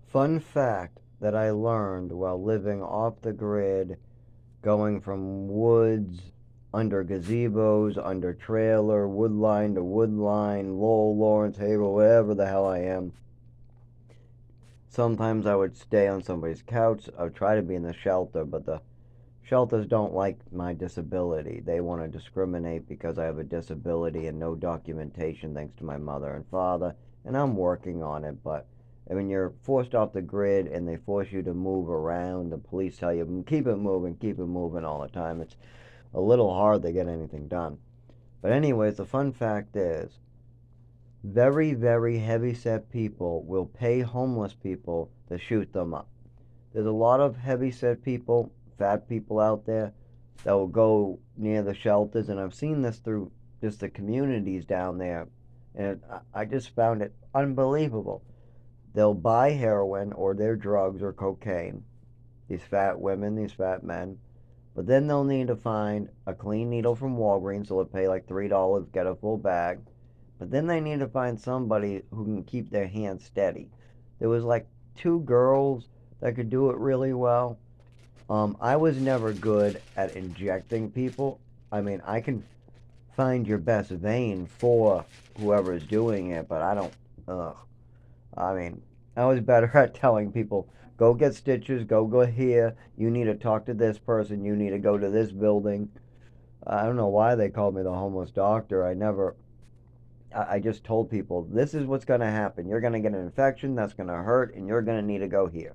Fun fact that I learned while living off the grid, going from woods, under gazebos, under trailer, wood line to wood line, Lowell, Lawrence, Haverhill, wherever the hell I am. Sometimes I would stay on somebody's couch. I would try to be in the shelter, but the shelters don't like my disability. They want to discriminate because I have a disability and no documentation thanks to my mother and father, and I'm working on it, but I mean, you're forced off the grid and they force you to move around. The police tell you, keep it moving all the time. It's a little hard to get anything done. But, anyways, the fun fact is very, very heavy set people will pay homeless people to shoot them up. There's a lot of heavy set people, fat people out there that will go near the shelters, and I've seen this through just the communities down there, and I just found it unbelievable. They'll buy heroin or their drugs or cocaine, these fat women, these fat men, but then they'll need to find a clean needle from Walgreens, so they'll pay like $3, get a full bag. But then they need to find somebody who can keep their hands steady. There was like two girls that could do it really well. I was never good at injecting people. I mean, I can find your best vein for whoever is doing it, but I don't. Ugh. I mean, I was better at telling people, go get stitches, go here. You need to talk to this person. You need to go to this building. I don't know why they called me the homeless doctor. I never. I just told people, this is what's going to happen. You're going to get an infection. That's going to hurt, and you're going to need to go here.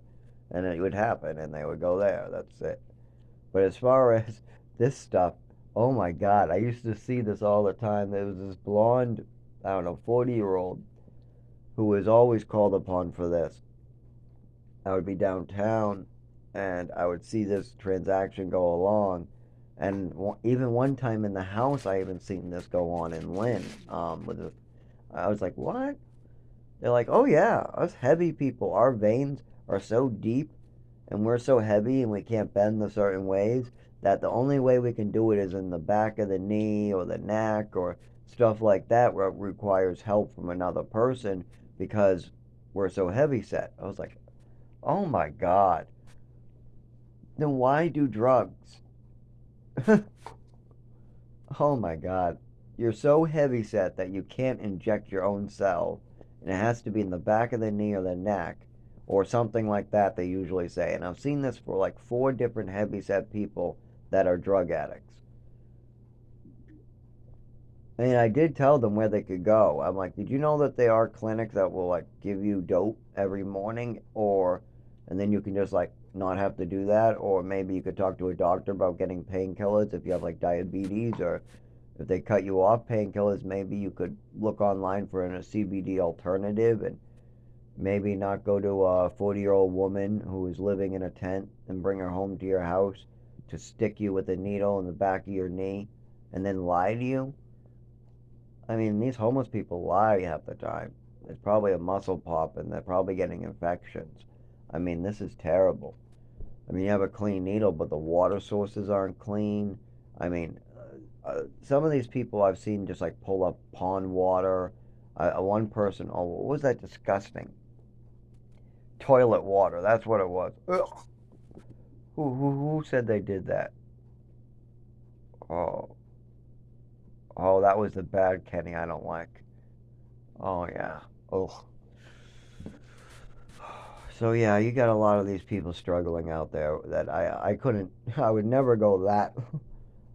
And it would happen, and they would go there. That's it. But as far as this stuff, oh my God, I used to see this all the time. There was this blonde, I don't know, 40-year-old who was always called upon for this. I would be downtown and I would see this transaction go along. And even one time in the house, I even seen this go on in Lynn. I was like, what? They're like, oh yeah, us heavy people, our veins are so deep and we're so heavy and we can't bend the certain ways that the only way we can do it is in the back of the knee or the neck or stuff like that where it requires help from another person because we're so heavy set. I was like, oh my God. Then why do drugs? Oh my God. You're so heavy set that you can't inject your own cell, and it has to be in the back of the knee or the neck, or something like that, they usually say. And I've seen this for like four different heavy set people that are drug addicts. And I did tell them where they could go. I'm like, did you know that there are clinics that will like give you dope every morning, or and then you can just like not have to do that, or maybe you could talk to a doctor about getting painkillers if you have like diabetes, or if they cut you off painkillers, maybe you could look online for a CBD alternative and maybe not go to a 40-year-old woman who is living in a tent and bring her home to your house to stick you with a needle in the back of your knee and then lie to you. I mean, these homeless people lie half the time. It's probably a muscle pop and they're probably getting infections. I mean, this is terrible. I mean, you have a clean needle, but the water sources aren't clean. I mean, some of these people I've seen just like pull up pond water. One person, oh, what was that disgusting? Toilet water. That's what it was. Ugh. Who said they did that? Oh, oh, that was the bad Kenny I don't like. Oh yeah. Oh. So yeah, you got a lot of these people struggling out there that I couldn't. I would never go that.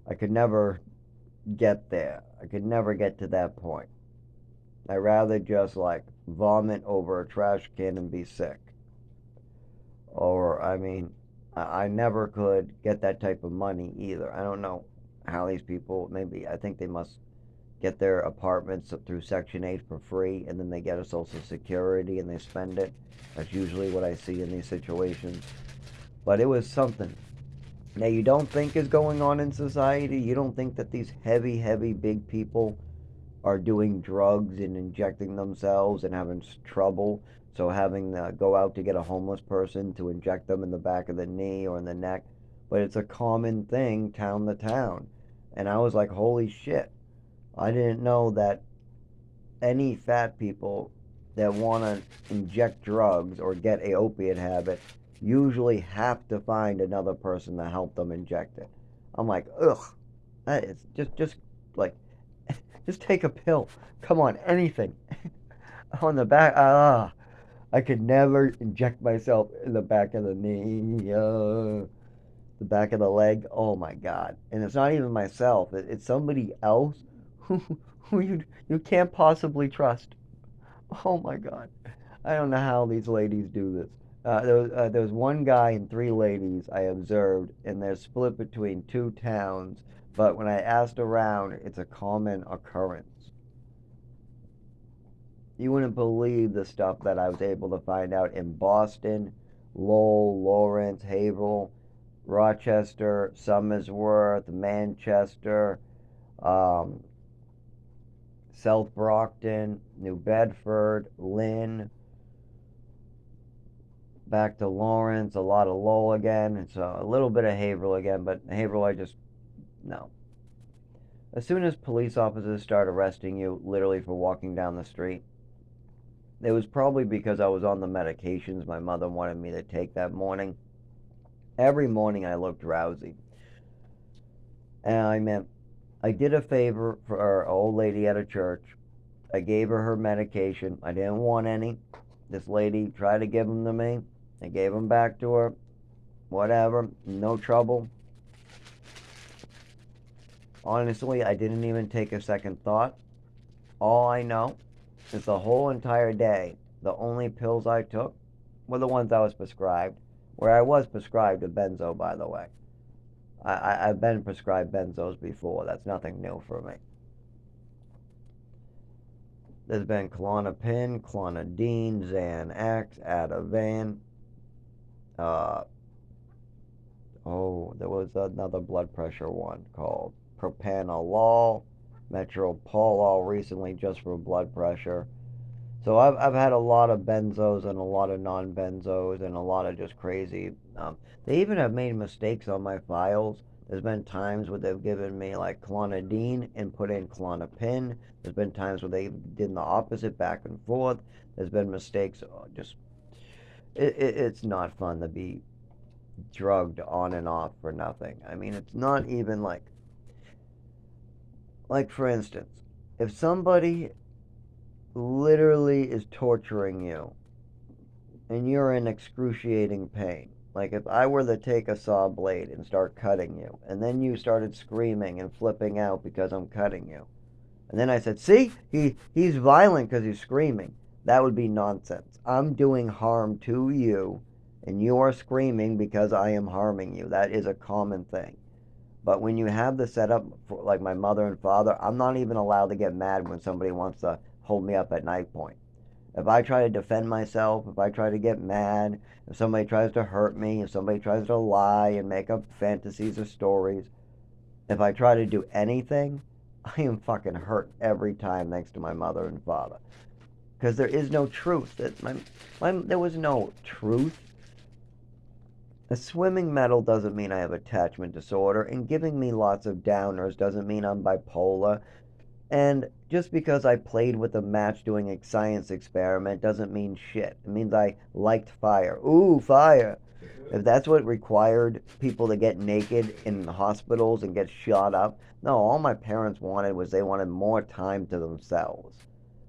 I could never get there. I could never get to that point. I'd rather just like vomit over a trash can and be sick. Or, I mean, I never could get that type of money either. I don't know how these people, maybe, I think they must get their apartments through Section 8 for free and then they get a Social Security and they spend it. That's usually what I see in these situations. But it was something. Now, you don't think is going on in society? You don't think that these heavy, heavy, big people are doing drugs and injecting themselves and having trouble. So having to go out to get a homeless person to inject them in the back of the knee or in the neck. But it's a common thing town to town. And I was like, holy shit. I didn't know that any fat people that want to inject drugs or get a opiate habit usually have to find another person to help them inject it. I'm like, ugh, that is just like, just take a pill. Come on, anything. On the back, I could never inject myself in the back of the knee, the back of the leg. Oh my God! And it's not even myself. It's somebody else who you can't possibly trust. Oh my God! I don't know how these ladies do this. There was one guy and three ladies I observed, and they're split between two towns. But when I asked around, it's a common occurrence. You wouldn't believe the stuff that I was able to find out in Boston, Lowell, Lawrence, Haverhill, Rochester, Somersworth, Manchester, um, South Brockton, New Bedford, Lynn, back to Lawrence, a lot of Lowell again. It's a little bit of Haverhill again, but Haverhill no. As soon as police officers start arresting you literally for walking down the street, it was probably because I was on the medications my mother wanted me to take that morning. Every morning I looked drowsy. And I did a favor for an old lady at a church. I gave her medication. I didn't want any. This lady tried to give them to me. I gave them back to her. Whatever. No trouble. Honestly, I didn't even take a second thought. All I know is the whole entire day, the only pills I took were the ones I was prescribed. Where I was prescribed a benzo, by the way. I've been prescribed benzos before. That's nothing new for me. There's been Klonopin, Clonidine, Xanax, Ativan. There was another blood pressure one called Propanolol, Metropolol recently just for blood pressure. So I've had a lot of benzos and a lot of non-benzos and a lot of just crazy. They even have made mistakes on my files. There's been times where they've given me like clonidine and put in Klonopin. There's been times where they did the opposite, back and forth. There's been mistakes. It's not fun to be drugged on and off for nothing. I mean, it's not even like for instance, if somebody literally is torturing you and you're in excruciating pain. Like if I were to take a saw blade and start cutting you, and then you started screaming and flipping out because I'm cutting you, and then I said, see, he's violent because he's screaming. That would be nonsense. I'm doing harm to you, and you are screaming because I am harming you. That is a common thing. But when you have the setup for like my mother and father, I'm not even allowed to get mad when somebody wants to hold me up at knife point. If I try to defend myself, if I try to get mad, if somebody tries to hurt me, if somebody tries to lie and make up fantasies or stories, if I try to do anything, I am fucking hurt every time thanks to my mother and father. Because there is no truth. There was no truth. A swimming medal doesn't mean I have attachment disorder, and giving me lots of downers doesn't mean I'm bipolar. And just because I played with a match doing a science experiment doesn't mean shit. It means I liked fire. Ooh, fire. If that's what required people to get naked in hospitals and get shot up, no, all my parents wanted was they wanted more time to themselves.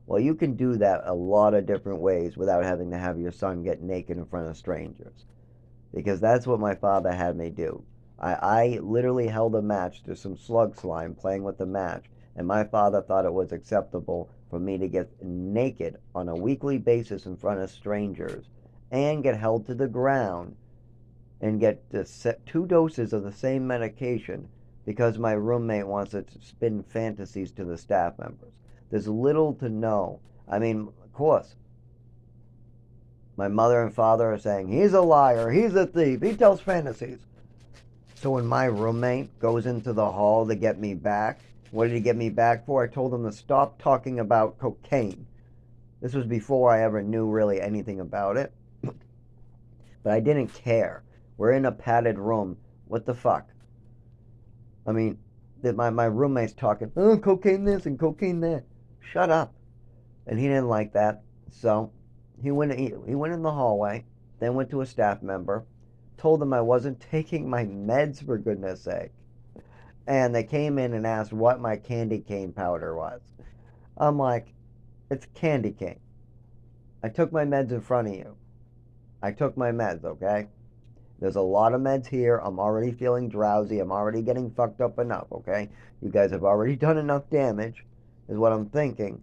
Well, you can do that a lot of different ways without having to have your son get naked in front of strangers. Because that's what my father had me do. I literally held a match to some slug slime playing with the match, and my father thought it was acceptable for me to get naked on a weekly basis in front of strangers and get held to the ground and get 2 doses of the same medication because my roommate wants to spin fantasies to the staff members. There's little to no. I mean, of course, my mother and father are saying, he's a liar, he's a thief, he tells fantasies. So when my roommate goes into the hall to get me back, what did he get me back for? I told him to stop talking about cocaine. This was before I ever knew really anything about it. But I didn't care. We're in a padded room. What the fuck? I mean, my roommate's talking, oh, cocaine this and cocaine that. Shut up. And he didn't like that. So he went in the hallway, then went to a staff member, told them I wasn't taking my meds for goodness sake. And they came in and asked what my candy cane powder was. I'm like, it's candy cane. I took my meds in front of you. I took my meds, okay? There's a lot of meds here. I'm already feeling drowsy. I'm already getting fucked up enough, okay? You guys have already done enough damage, is what I'm thinking.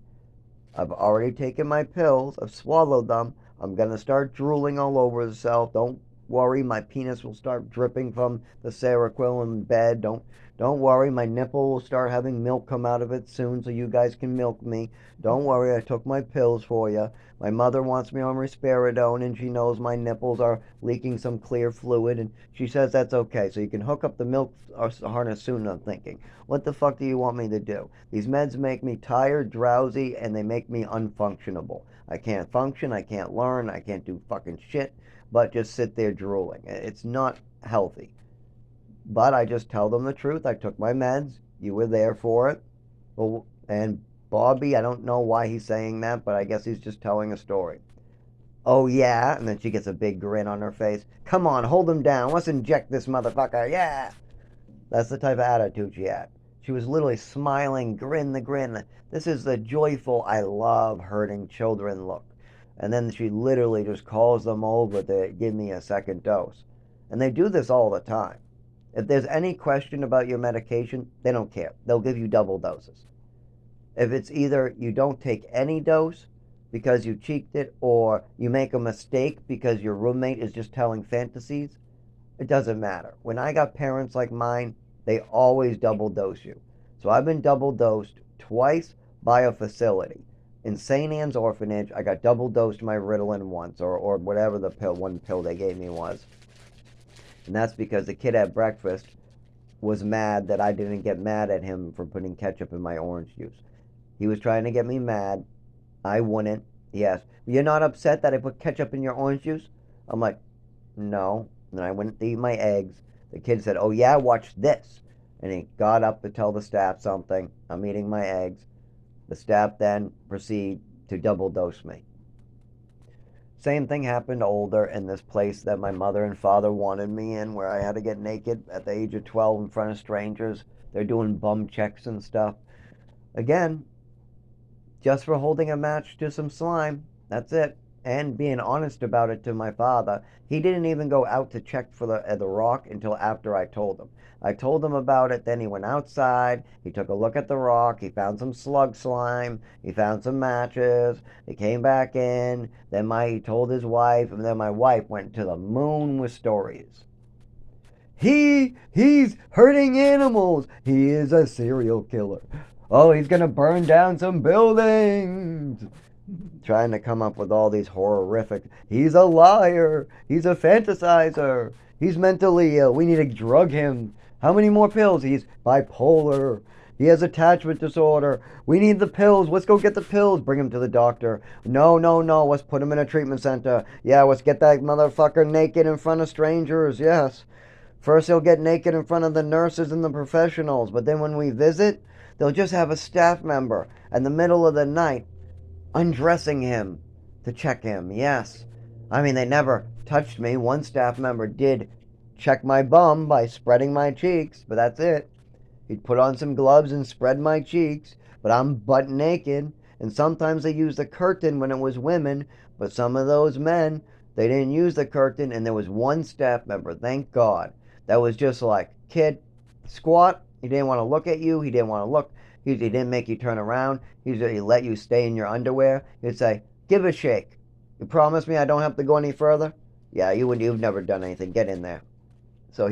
I've already taken my pills. I've swallowed them. I'm going to start drooling all over itself. Don't worry, my penis will start dripping from the Seroquel in bed. Don't worry, my nipple will start having milk come out of it soon so you guys can milk me. Don't worry, I took my pills for you. My mother wants me on risperidone and she knows my nipples are leaking some clear fluid and she says that's okay. So you can hook up the milk harness soon, I'm thinking. What the fuck do you want me to do? These meds make me tired, drowsy, and they make me unfunctionable. I can't function, I can't learn, I can't do fucking shit, but just sit there drooling. It's not healthy. But I just tell them the truth. I took my meds. You were there for it. Well, and Bobby, I don't know why he's saying that, but I guess he's just telling a story. Oh, yeah. And then she gets a big grin on her face. Come on, hold him down. Let's inject this motherfucker. Yeah. That's the type of attitude she had. She was literally smiling, grin the grin. This is the joyful, I love hurting children look. And then she literally just calls them over to give me a second dose. And they do this all the time. If there's any question about your medication, they don't care. They'll give you double doses. If it's either you don't take any dose because you cheeked it or you make a mistake because your roommate is just telling fantasies, it doesn't matter. When I got parents like mine, they always double dose you. So I've been double dosed twice by a facility. In St. Anne's Orphanage, I got double dosed my Ritalin once, or whatever the one pill they gave me was. And that's because the kid at breakfast was mad that I didn't get mad at him for putting ketchup in my orange juice. He was trying to get me mad. I wouldn't. He asked, "You're not upset that I put ketchup in your orange juice?" I'm like, "No." And I went to eat my eggs. The kid said, "Oh yeah, watch this." And he got up to tell the staff something. I'm eating my eggs. The staff then proceed to double dose me. Same thing happened older in this place that my mother and father wanted me in, where I had to get naked at the age of 12 in front of strangers. They're doing bum checks and stuff. Again, just for holding a match to some slime. That's it. And being honest about it to my father. He didn't even go out to check for the rock until after I told him. I told him about it, then he went outside, he took a look at the rock, he found some slug slime, he found some matches, he came back in, then he told his wife, and then my wife went to the moon with stories. He's hurting animals. He is a serial killer. Oh, he's gonna burn down some buildings. Trying to come up with all these horrific. He's a liar. He's a fantasizer. He's mentally ill. We need to drug him. How many more pills? He's bipolar. He has attachment disorder. We need the pills. Let's go get the pills. Bring him to the doctor. No, no, no. Let's put him in a treatment center. Yeah, let's get that motherfucker naked in front of strangers. Yes. First, he'll get naked in front of the nurses and the professionals, but then when we visit, they'll just have a staff member in the middle of the night undressing him to check him. Yes. I mean, they never touched me. One staff member did check my bum by spreading my cheeks, but that's it. He'd put on some gloves and spread my cheeks, but I'm butt naked. And sometimes they used the curtain when it was women, but some of those men, they didn't use the curtain, and there was one staff member, thank God, that was just like, "Kid, squat." He didn't want to look at you. He didn't want to look. He didn't make you turn around. He let you stay in your underwear. He'd say, "Give a shake. You promise me I don't have to go any further?" "Yeah, you've never done anything. Get in there." So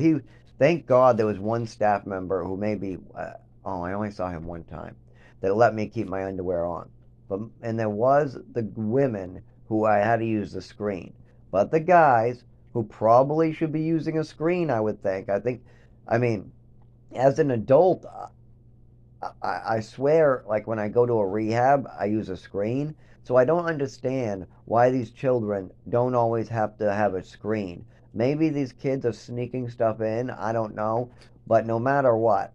thank God there was one staff member who maybe, I only saw him one time, that let me keep my underwear on. And there was the women who I had to use the screen. But the guys who probably should be using a screen, I would think. I mean, as an adult, I swear, like when I go to a rehab, I use a screen. So I don't understand why these children don't always have to have a screen. Maybe these kids are sneaking stuff in. I don't know. But no matter what,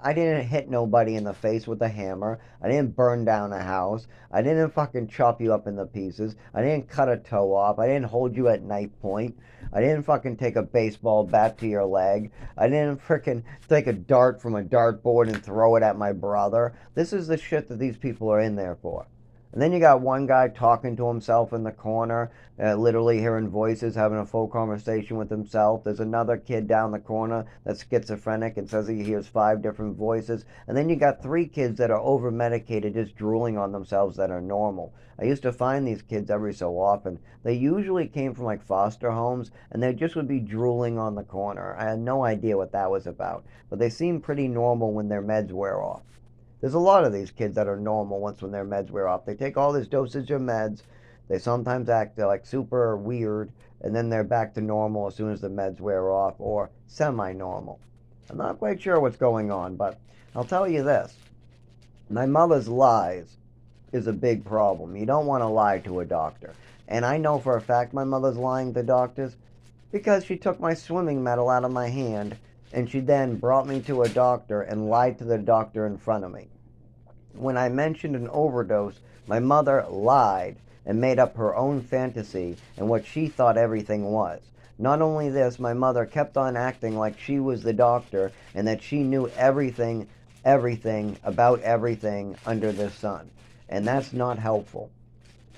I didn't hit nobody in the face with a hammer. I didn't burn down a house. I didn't fucking chop you up into pieces. I didn't cut a toe off. I didn't hold you at knife point. I didn't fucking take a baseball bat to your leg. I didn't freaking take a dart from a dartboard and throw it at my brother. This is the shit that these people are in there for. And then you got one guy talking to himself in the corner, literally hearing voices, having a full conversation with himself. There's another kid down the corner that's schizophrenic and says he hears 5 different voices. And then you got 3 kids that are over medicated, just drooling on themselves that are normal. I used to find these kids every so often. They usually came from like foster homes and they just would be drooling on the corner. I had no idea what that was about, but they seem pretty normal when their meds wear off. There's a lot of these kids that are normal once when their meds wear off. They take all this dosage of meds. They sometimes act like super weird, and then they're back to normal as soon as the meds wear off, or semi-normal. I'm not quite sure what's going on, but I'll tell you this. My mother's lies is a big problem. You don't want to lie to a doctor. And I know for a fact my mother's lying to doctors because she took my swimming medal out of my hand and she then brought me to a doctor and lied to the doctor in front of me. When I mentioned an overdose, my mother lied and made up her own fantasy and what she thought everything was. Not only this, my mother kept on acting like she was the doctor and that she knew everything about everything under the sun. And that's not helpful.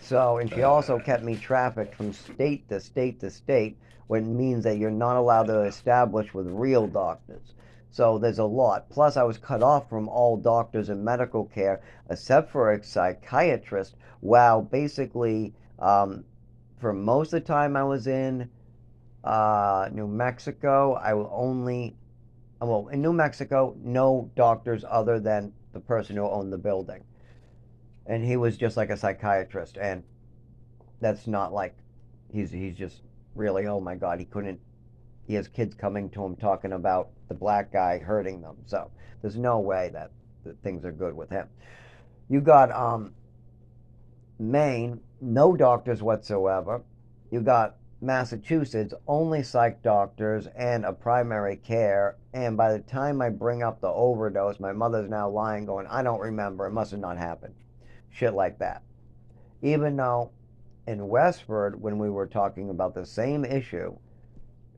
So, and she also kept me trafficked from state to state to state, which means that you're not allowed to establish with real doctors. So there's a lot. Plus, I was cut off from all doctors and medical care except for a psychiatrist. While basically, for most of the time I was in New Mexico, I will only, well, in New Mexico, no doctors other than the person who owned the building. And he was just like a psychiatrist. And that's not like he's just really, oh my god, he has kids coming to him talking about the black guy hurting them. So there's no way that things are good with him. You got Maine, no doctors whatsoever. You got Massachusetts, only psych doctors and a primary care. And by the time I bring up the overdose, my mother's now lying, going, I don't remember, it must have not happened. Shit like that. Even though in Westford, when we were talking about the same issue,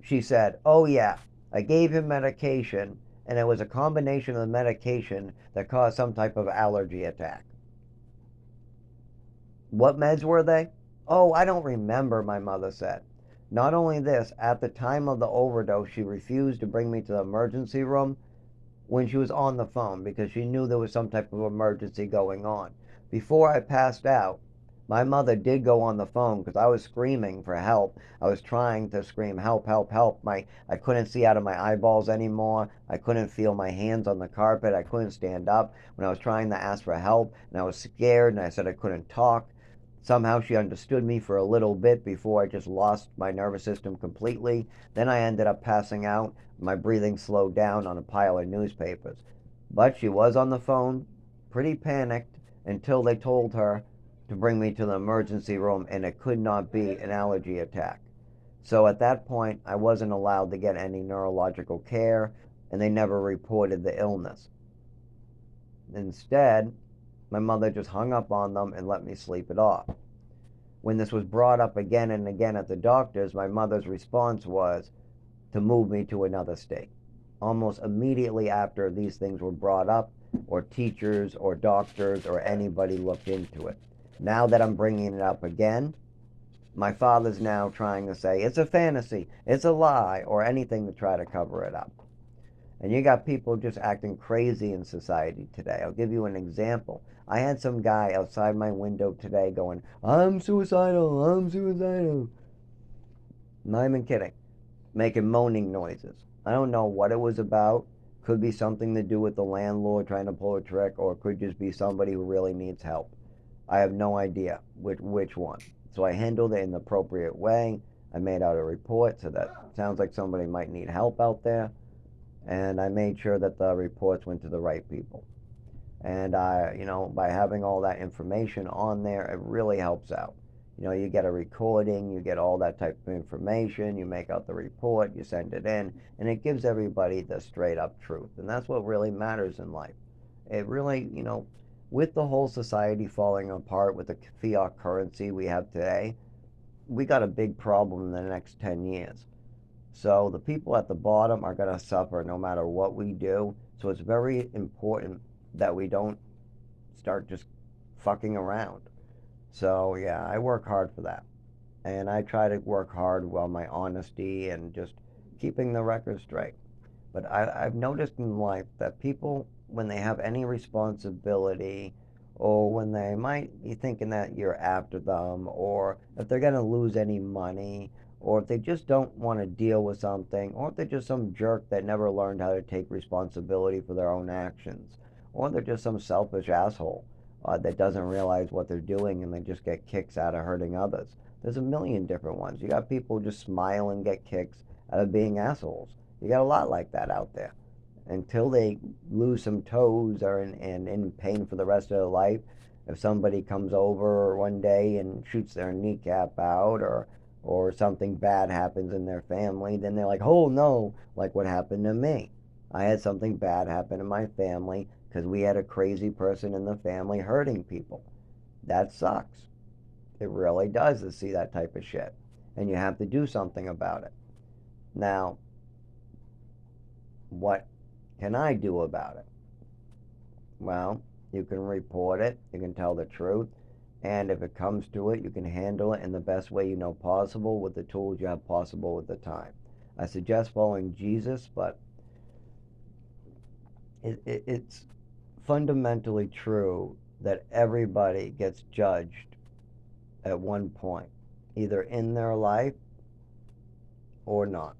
she said, oh yeah, I gave him medication and it was a combination of the medication that caused some type of allergy attack. What meds were they? Oh, I don't remember, my mother said. Not only this, at the time of the overdose, she refused to bring me to the emergency room when she was on the phone because she knew there was some type of emergency going on. Before I passed out, my mother did go on the phone because I was screaming for help. I was trying to scream, help, help, help. I couldn't see out of my eyeballs anymore. I couldn't feel my hands on the carpet. I couldn't stand up when I was trying to ask for help. And I was scared and I said I couldn't talk. Somehow she understood me for a little bit before I just lost my nervous system completely. Then I ended up passing out. My breathing slowed down on a pile of newspapers. But she was on the phone, pretty panicked, until they told her to bring me to the emergency room and it could not be an allergy attack. So at that point, I wasn't allowed to get any neurological care and they never reported the illness. Instead, my mother just hung up on them and let me sleep it off. When this was brought up again and again at the doctor's, my mother's response was to move me to another state. Almost immediately after these things were brought up, or teachers or doctors or anybody looked into it. Now that I'm bringing it up again, my father's now trying to say it's a fantasy, it's a lie, or anything to try to cover it up. And you got people just acting crazy in society today. I'll give you an example. I had some guy outside my window today going, I'm suicidal, I'm suicidal. Not even kidding. Making moaning noises. I don't know what it was about. Could be something to do with the landlord trying to pull a trick, or it could just be somebody who really needs help. I have no idea which one. So I handled it in the appropriate way. I made out a report, so that sounds like somebody might need help out there. And I made sure that the reports went to the right people. And by having all that information on there, it really helps out. You get a recording, you get all that type of information, you make out the report, you send it in, and it gives everybody the straight up truth. And that's what really matters in life. It really, with the whole society falling apart with the fiat currency we have today, we got a big problem in the next 10 years. So the people at the bottom are going to suffer no matter what we do. So it's very important that we don't start just fucking around. So yeah, I work hard for that. And I try to work hard while my honesty and just keeping the record straight. But I've noticed in life that people, when they have any responsibility, or when they might be thinking that you're after them, or if they're going to lose any money, or if they just don't want to deal with something, or if they're just some jerk that never learned how to take responsibility for their own actions, or they're just some selfish asshole that doesn't realize what they're doing and they just get kicks out of hurting others. There's a million different ones. You got people who just smile and get kicks out of being assholes. You got a lot like that out there. Until they lose some toes or in pain for the rest of their life, if somebody comes over one day and shoots their kneecap out, or something bad happens in their family, then they're like, oh no, like what happened to me. I had something bad happen in my family because we had a crazy person in the family hurting people. That sucks. It really does to see that type of shit. And you have to do something about it. Now, what can I do about it? Well, you can report it, you can tell the truth, and if it comes to it, you can handle it in the best way you know possible with the tools you have possible at the time. I suggest following Jesus, but it's fundamentally true that everybody gets judged at one point, either in their life or not.